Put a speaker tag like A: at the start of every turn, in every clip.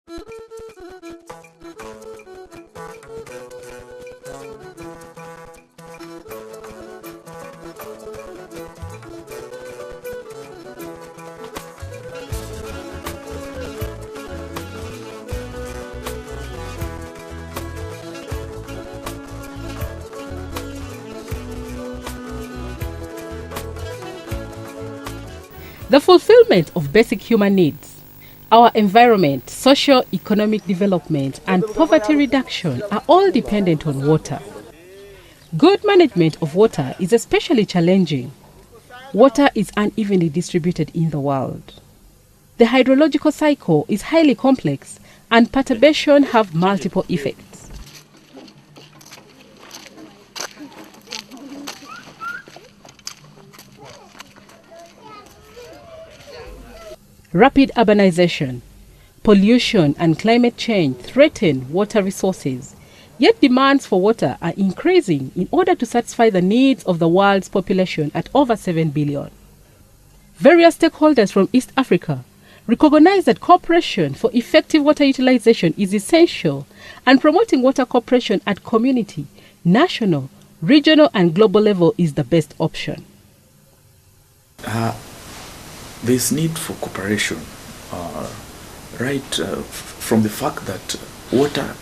A: The fulfillment of basic human needs, our environment, socio-economic development, and poverty reduction are all dependent on water. Good management of water is especially challenging. Water is unevenly distributed in the world. The hydrological cycle is highly complex, and perturbation have multiple effects. Rapid urbanization, pollution, and climate change threaten water resources, yet demands for water are increasing in order to satisfy the needs of the world's population at over 7 billion. Various stakeholders from East Africa recognize that cooperation for effective water utilization is essential, and promoting water cooperation at community, national, regional, and global level is the best option.
B: There's need for cooperation, from the fact that water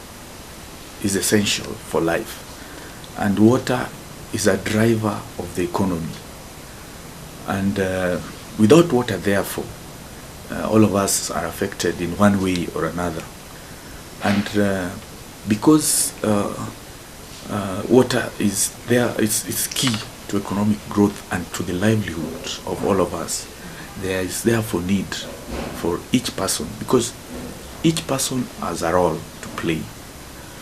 B: is essential for life, and water is a driver of the economy. And without water, therefore, all of us are affected in one way or another. And because water is there, it's key to economic growth and to the livelihood of all of us. There is therefore need for each person, because each person has a role to play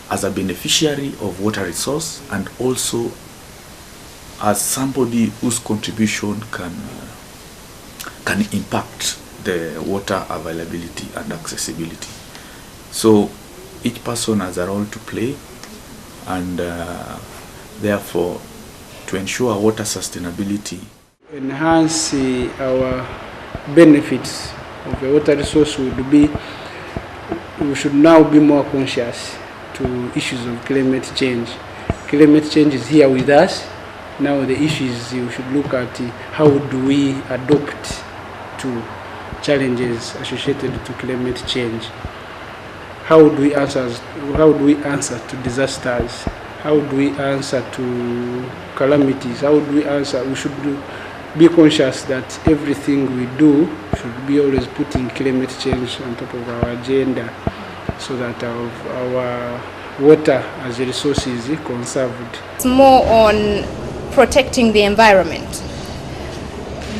B: as a beneficiary of water resource, and also as somebody whose contribution can impact the water availability and accessibility. So each person has a role to play, and therefore to ensure water sustainability.
C: Enhance our benefits of the water resource would be, we should now be more conscious to issues of climate change. Climate change is here with us. Now the issue is we should look at how do we adapt to challenges associated to climate change. How do we answer to disasters? How do we answer to calamities? How do we answer? We should be conscious that everything we do should be always putting climate change on top of our agenda, so that our water as a resource is conserved.
D: It's more on protecting the environment.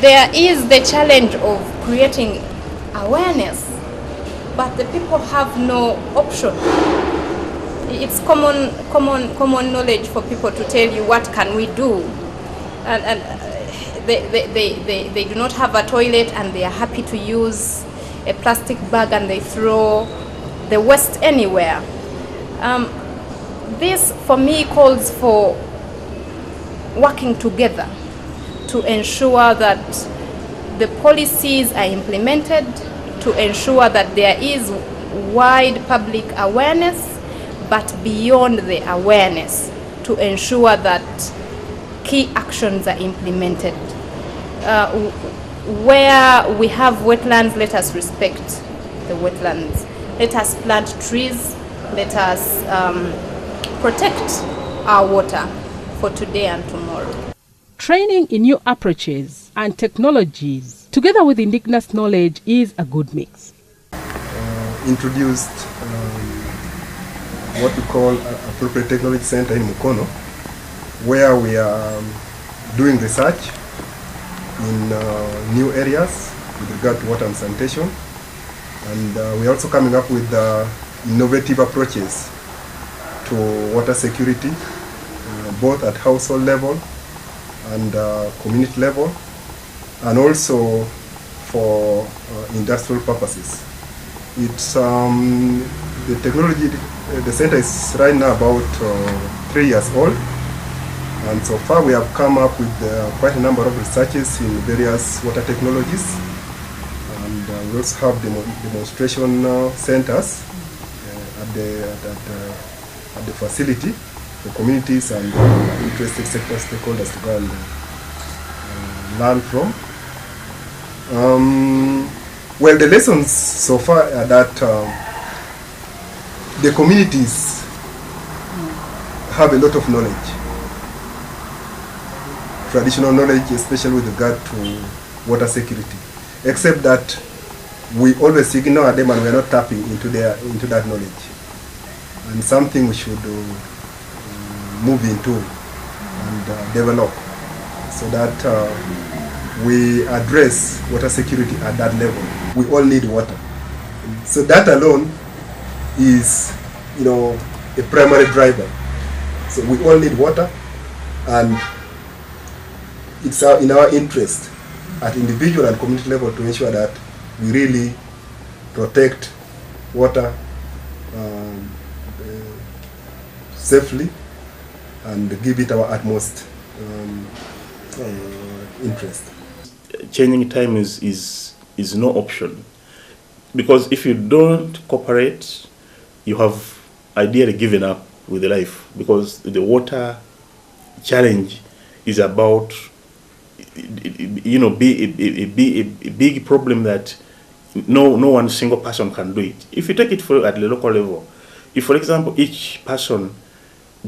D: There is the challenge of creating awareness, but the people have no option. It's common knowledge for people to tell you what can we do, and they do not have a toilet, and they are happy to use a plastic bag, and they throw the waste anywhere. This for me calls for working together to ensure that the policies are implemented, to ensure that there is wide public awareness, but beyond the awareness, to ensure that key actions are implemented. Where we have wetlands, let us respect the wetlands. Let us plant trees. Let us protect our water for today and tomorrow.
A: Training in new approaches and technologies, together with indigenous knowledge, is a good mix.
E: Introduced what we call Appropriate Technology Center in Mukono, where we are doing research in new areas with regard to water and sanitation, and we're also coming up with innovative approaches to water security, both at household level and community level, and also for industrial purposes. It's the technology. The center is right now about 3 years old. And so far we have come up with quite a number of researches in various water technologies. And we also have demonstration centers at the facility for communities and interested sector stakeholders to go and learn from. Well, the lessons so far are that the communities have a lot of knowledge, traditional knowledge, especially with regard to water security, except that we always ignore them and we are not tapping into that knowledge, and something we should move into and develop so that we address water security at that level. We all need water, so that alone is, a primary driver. So we all need water, and it's in our interest at individual and community level to ensure that we really protect water safely and give it our utmost interest.
B: Changing time is no option, because if you don't cooperate, you have ideally given up with life, because the water challenge is about be a big problem that no one single person can do it. If you take it at the local level, if for example each person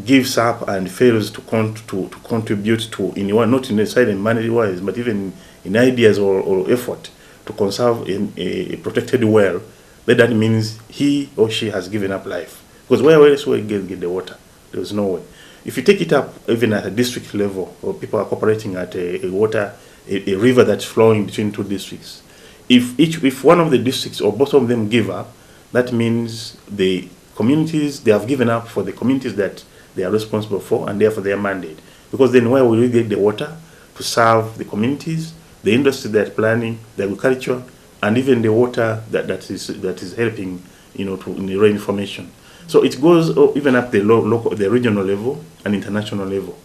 B: gives up and fails to contribute to not necessarily in money wise, but even in ideas or effort to conserve a protected well, then that means he or she has given up life. Because where else will you get the water? There is no way. If you take it up even at a district level, or people are cooperating at a river that's flowing between two districts, if one of the districts or both of them give up, that means the communities, they have given up for the communities that they are responsible for, and therefore their mandate. Because then where will we get the water to serve the communities, the industry that planning, the agriculture, and even the water that is helping, in the rain formation. So it goes even up the local, the regional level and international level,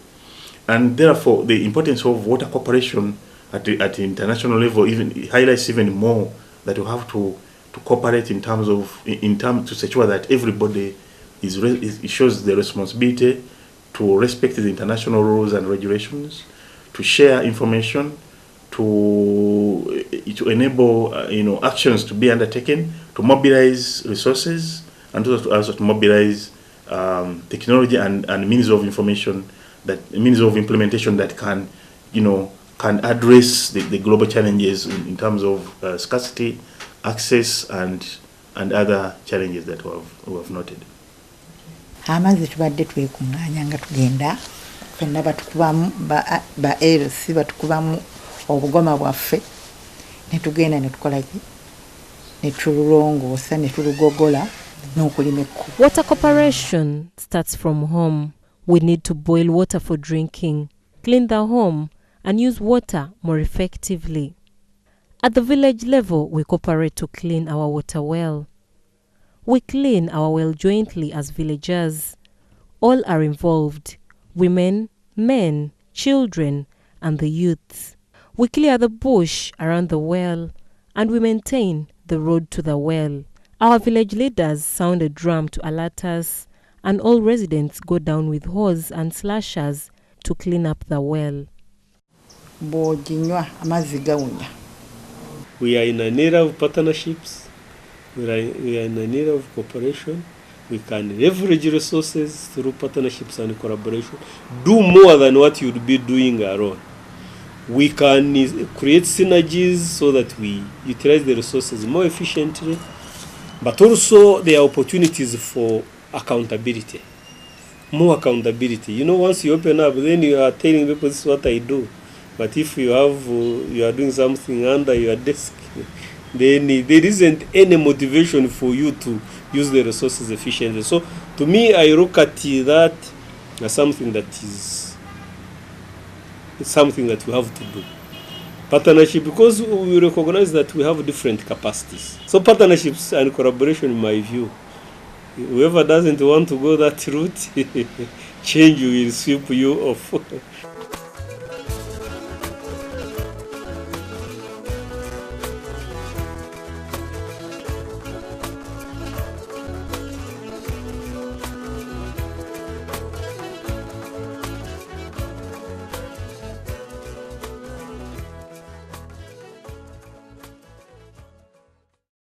B: and therefore the importance of water cooperation at the international level even highlights even more that you have to cooperate in terms to secure that everybody it shows the responsibility to respect the international rules and regulations, to share information, to enable actions to be undertaken, to mobilize resources, and also to mobilize technology and means of information, means of implementation that can address the global challenges in terms of scarcity, access, and other challenges that we have noted.
F: Amazzi tubadde twekunganya nga tugenda fenna batukubamu ba LC batukubamu obugoma bwaffe ne tugenda ne tukolaki ne tulongoosa ne tulugogola n'okulima ekkubo.
A: Water cooperation starts from home. We need to boil water for drinking, clean the home, and use water more effectively. At the village level, we cooperate to clean our water well. We clean our well jointly as villagers. All are involved: women, men, children, and the youths. We clear the bush around the well, and we maintain the road to the well. Our village leaders sound a drum to alert us, and all residents go down with hose and slashers to clean up the well.
G: We are in an era of partnerships. We are in an era of cooperation. We can leverage resources through partnerships and collaboration, do more than what you'd be doing alone. We can create synergies so that we utilize the resources more efficiently, but also there are opportunities for accountability, more accountability. Once you open up, then you are telling people this is what I do. But if you are doing something under your desk, then there isn't any motivation for you to use the resources efficiently. So to me, I look at that as something that is something that we have to do. Partnership, because we recognize that we have different capacities. So partnerships and collaboration, in my view, whoever doesn't want to go that route, change will sweep you off.